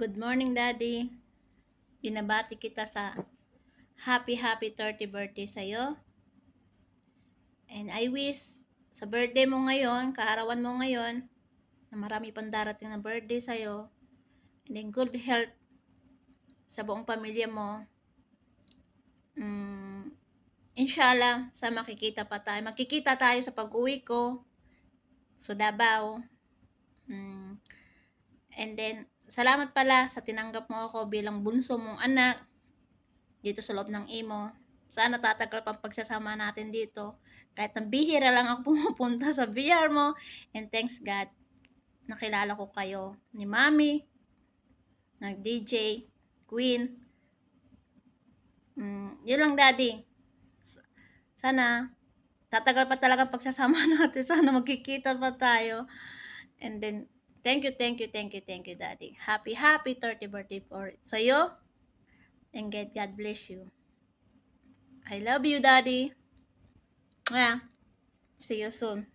Good morning, Daddy. Binabati kita sa happy 30 birthday sa'yo. And I wish sa birthday mo ngayon, kaarawan mo ngayon, na marami pang darating na birthday sa'yo. And then good health sa buong pamilya mo. Inshallah, sa makikita pa tayo. Makikita tayo sa pag-uwi ko. So, Davao. And then, salamat pala sa tinanggap mo ako bilang bunso mong anak dito sa loob ng imo. Sana tatagal pang pagsasama natin dito. Kahit nang bihira lang ako pumupunta sa VR mo. And thanks God, nakilala ko kayo ni Mami, ng DJ, Queen. Yun lang, Daddy. Sana tatagal pa talaga pagsasama natin. Sana magkikita pa tayo. And then, thank you, Daddy. Happy 30 birthday for sa'yo. And God bless you. I love you, Daddy. Yeah. See you soon.